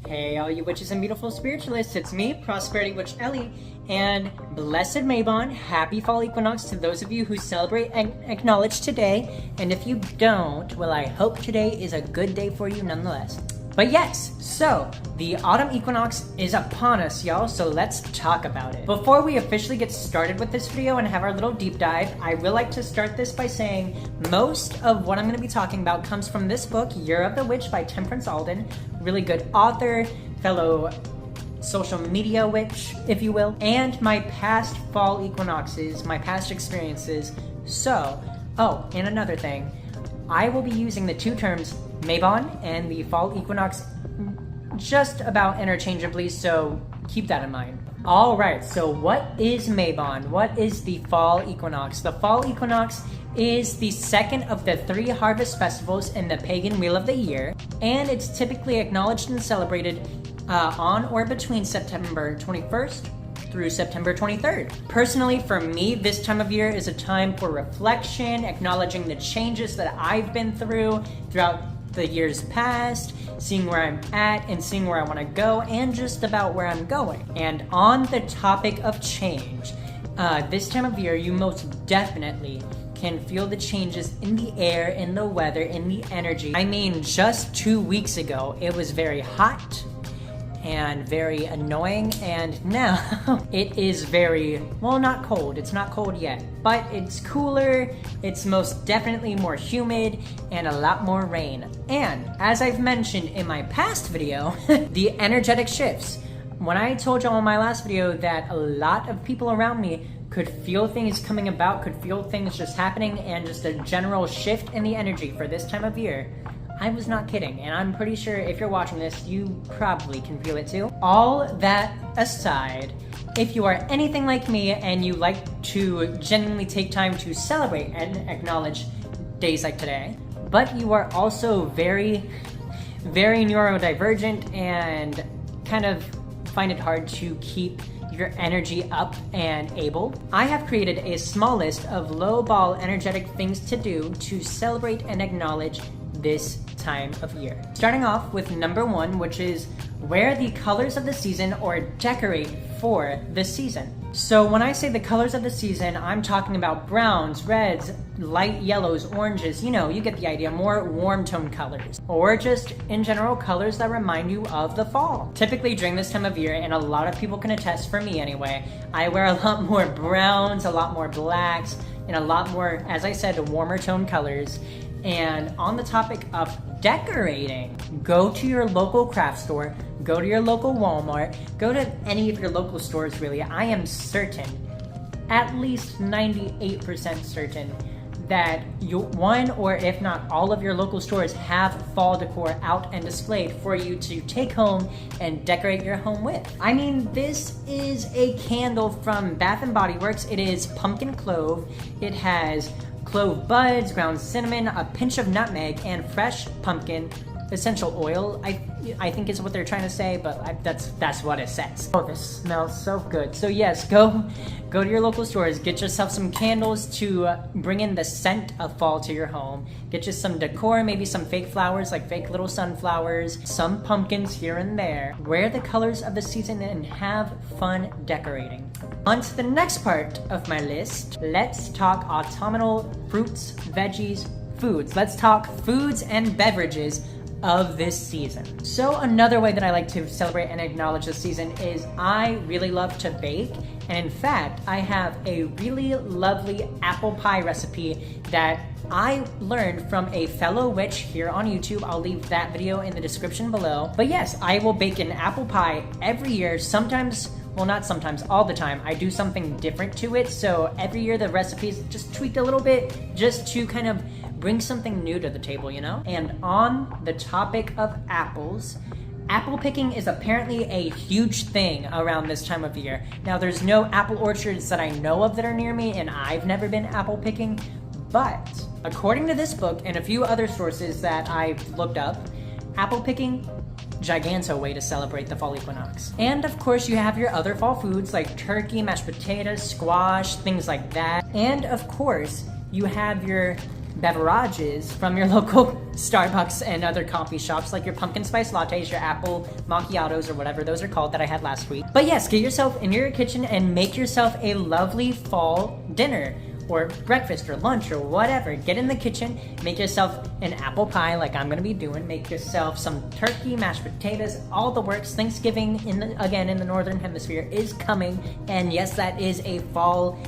Hey all you witches and beautiful spiritualists, it's me, Prosperity Witch Ellie, and Blessed Mabon, happy fall equinox to those of you who celebrate and acknowledge today, and if you don't, well I hope today is a good day for you nonetheless. But yes, so the autumn equinox is upon us, y'all, so let's talk about it. Before we officially get started with this video and have our little deep dive, I would like to start this by saying most of what I'm going to be talking about comes from this book, Year of the Witch by Temperance Alden. Really good author, fellow social media witch, if you will, and my past fall equinoxes, my past experiences. So, oh, and another thing, I will be using the two terms Mabon and the fall equinox just about interchangeably, so keep that in mind. Alright, so what is Mabon? What is the fall equinox? The fall equinox is the second of the 3 harvest festivals in the pagan wheel of the year, and it's typically acknowledged and celebrated on or between September 21st through September 23rd. Personally, for me, this time of year is a time for reflection, acknowledging the changes that I've been throughout the years past, seeing where I'm at and seeing where I want to go, and just about where I'm going. And on the topic of change, this time of year, you most definitely can feel the changes in the air, in the weather, in the energy. I mean, just 2 weeks ago, it was very hot and very annoying, and now it is very, well, not cold. It's not cold yet, but it's cooler, it's most definitely more humid, and a lot more rain. And as I've mentioned in my past video, the energetic shifts. When I told y'all in my last video that a lot of people around me could feel things coming about, could feel things just happening, and just a general shift in the energy for this time of year, I was not kidding, and I'm pretty sure if you're watching this, you probably can feel it too. All that aside, if you are anything like me and you like to genuinely take time to celebrate and acknowledge days like today, but you are also very, very neurodivergent and kind of find it hard to keep your energy up and able, I have created a small list of low ball energetic things to do to celebrate and acknowledge this time of year. Starting off with number 1, which is wear the colors of the season or decorate for the season. So when I say the colors of the season, I'm talking about browns, reds, light yellows, oranges, you know, you get the idea, more warm tone colors. Or just in general colors that remind you of the fall. Typically during this time of year, and a lot of people can attest, for me anyway, I wear a lot more browns, a lot more blacks, and a lot more, as I said, warmer tone colors. And on the topic of decorating, go to your local craft store, go to your local Walmart, go to any of your local stores really. I am certain, at least 98% certain, that one or if not all of your local stores have fall decor out and displayed for you to take home and decorate your home with. I mean, this is a candle from Bath & Body Works. It is pumpkin clove. It has clove buds, ground cinnamon, a pinch of nutmeg, and fresh pumpkin essential oil, I think is what they're trying to say, but that's what it says. Oh, this smells so good. So yes, go to your local stores, get yourself some candles to bring in the scent of fall to your home. Get you some decor, maybe some fake flowers like fake little sunflowers, some pumpkins here and there. Wear the colors of the season and have fun decorating. On to the next part of my list. Let's talk autumnal fruits, veggies, foods. Let's talk foods and beverages of this season. So another way that I like to celebrate and acknowledge this season is I really love to bake, and in fact I have a really lovely apple pie recipe that I learned from a fellow witch here on YouTube. I'll leave that video in the description below. But yes, I will bake an apple pie every year, sometimes, well, not sometimes, all the time. I do something different to it, so every year the recipe is just tweaked a little bit just to kind of bring something new to the table, you know? And on the topic of apples, apple picking is apparently a huge thing around this time of year. Now, there's no apple orchards that I know of that are near me, and I've never been apple picking, but according to this book and a few other sources that I've looked up, apple picking, giganto way to celebrate the fall equinox. And of course you have your other fall foods like turkey, mashed potatoes, squash, things like that. And of course you have your beverages from your local Starbucks and other coffee shops, like your pumpkin spice lattes, your apple macchiatos, or whatever those are called that I had last week. But yes, get yourself into your kitchen and make yourself a lovely fall dinner, or breakfast, or lunch, or whatever. Get in the kitchen, make yourself an apple pie like I'm gonna be doing, make yourself some turkey, mashed potatoes, all the works. Thanksgiving, again, in the Northern Hemisphere is coming, and yes, that is a fall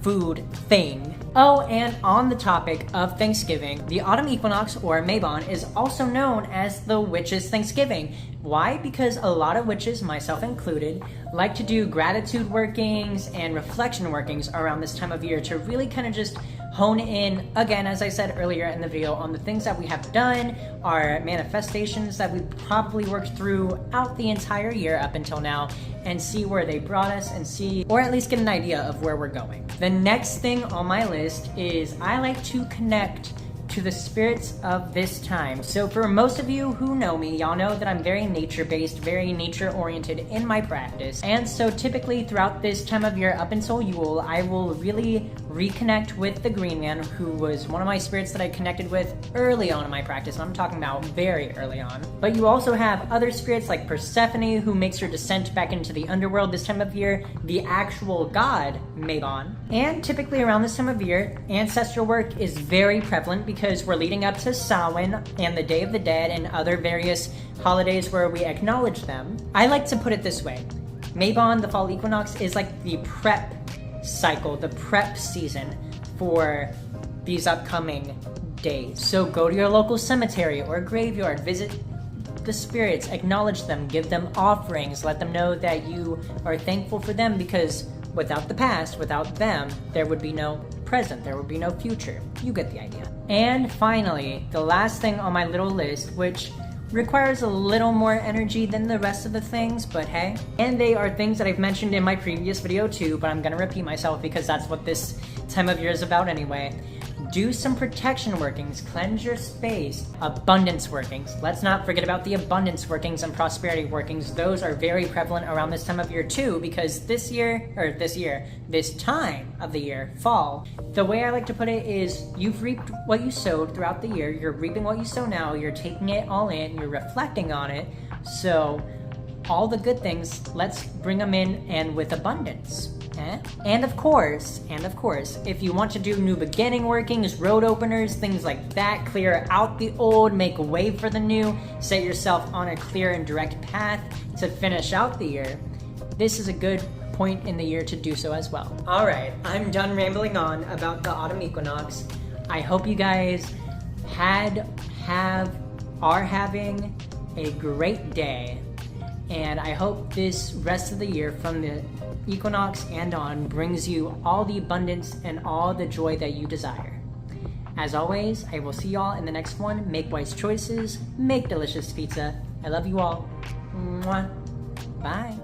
food thing. Oh, and on the topic of Thanksgiving, the autumn equinox, or Mabon, is also known as the Witches' Thanksgiving. Why? Because a lot of witches, myself included, like to do gratitude workings and reflection workings around this time of year to really kind of just hone in, again, as I said earlier in the video, on the things that we have done, our manifestations that we probably worked throughout the entire year up until now, and see where they brought us, and see, or at least get an idea of where we're going. The next thing on my list is I like to connect to the spirits of this time. So for most of you who know me, y'all know that I'm very nature-based, very nature-oriented in my practice. And so typically throughout this time of year up until Yule, I will really reconnect with the Green Man, who was one of my spirits that I connected with early on in my practice. I'm talking about very early on. But you also have other spirits like Persephone, who makes her descent back into the underworld this time of year, the actual god Mabon. And typically around this time of year, ancestral work is very prevalent because we're leading up to Samhain and the Day of the Dead and other various holidays where we acknowledge them. I like to put it this way. Mabon, the fall equinox, is like the prep cycle, the prep season for these upcoming days. So go to your local cemetery or graveyard, visit the spirits, acknowledge them, give them offerings, let them know that you are thankful for them, because without the past, without them, there would be no present, there would be no future. You get the idea. And finally, the last thing on my little list, which requires a little more energy than the rest of the things, but hey. And they are things that I've mentioned in my previous video too, but I'm gonna repeat myself because that's what this time of year is about anyway. Do some protection workings, cleanse your space, abundance workings. Let's not forget about the abundance workings and prosperity workings. Those are very prevalent around this time of year too, because this time of the year, fall, the way I like to put it is you've reaped what you sowed throughout the year, you're reaping what you sow now, you're taking it all in, you're reflecting on it. So all the good things, let's bring them in and with abundance. And of course, if you want to do new beginning workings, road openers, things like that, clear out the old, make way for the new, set yourself on a clear and direct path to finish out the year, this is a good point in the year to do so as well. Alright, I'm done rambling on about the autumn equinox. I hope you guys are having a great day, and I hope this rest of the year from the equinox and on brings you all the abundance and all the joy that you desire. As always, I will see y'all in the next one. Make wise choices, make delicious pizza. I love you all. Mwah. Bye.